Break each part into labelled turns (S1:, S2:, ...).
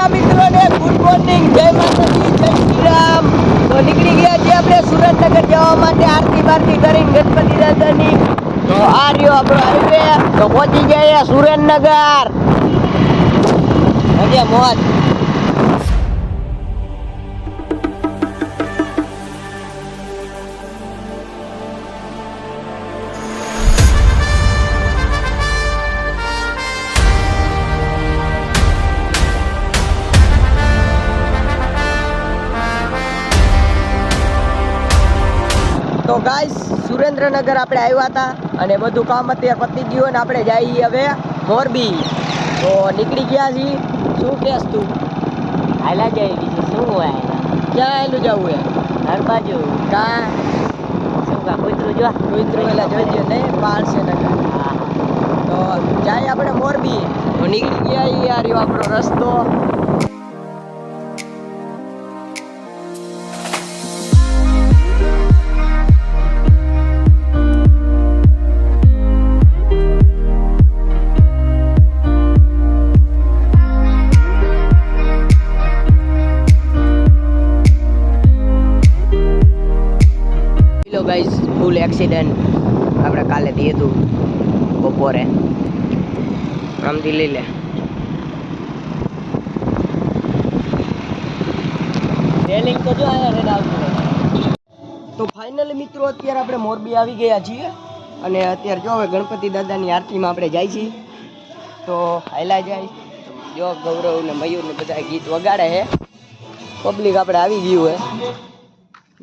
S1: બધા મિત્રોને good morning, જય માતાજી, જય શ્રી રામ. તો નીકળી ગયા છીએ આપણે સુરેન્દ્રનગર જવા માટે આરતી બારતી કરીને ગણપતિ દાદાની. તો આ રહ્યો આપણો હાઈવે. તો પહોંચી ગયા સુરેન્દ્રનગર. મજા મોજ. તો ગાઈસ સુરેન્દ્રનગર આપણે આવ્યા હતા અને બધું કામ અત્યારે પતી ગયું અને આપણે જઈએ હવે મોરબી. તો નીકળી ગયા છીએ. શું કહેશ તું?
S2: હાલા જાય બીજું શું હોય?
S1: ક્યાં આવેલું જવું હે?
S2: હર બાજુ
S1: કાં
S2: શું કા કૂતરું જો
S1: કુતરું પેલા જોઈજો નહીં પાડશે ને.
S2: હા
S1: તો જાય આપણે મોરબી. તો નીકળી ગયા ઈ આ રહ્યો આપણો રસ્તો. ગાઈસ ફૂલ એક્સિડન્ટ આપણે કાલે દીધું બપોરે. આમથી લઈ લે. રેલિંગ તો જો આયા રેડ આવતું. તો ફાઇનલી મિત્રો અત્યારે આપણે મોરબી આવી ગયા છીએ અને અત્યારે જો હવે ગણપતિ દાદાની આરતીમાં આપણે જાય છીએ. તો હાયલા જાય જો ગૌરવ ને મયુર ને બધા ગીત વગાડે છે. પબ્લિક આપણે આવી ગયું હે,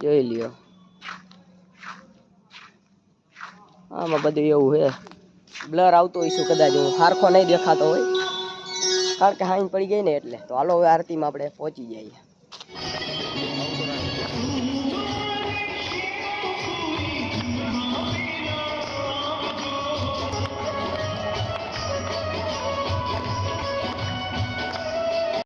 S1: જોઈ લ્યો. આમાં બધું એવું છે, બ્લર આવતો હોય શું કદાચ હું સરખો નહીં દેખાતો હોય કારણ કે હાઈન પડી ગઈ ને એટલે. તો હાલો હવે આરતીમાં આપણે પહોંચી જઈએ.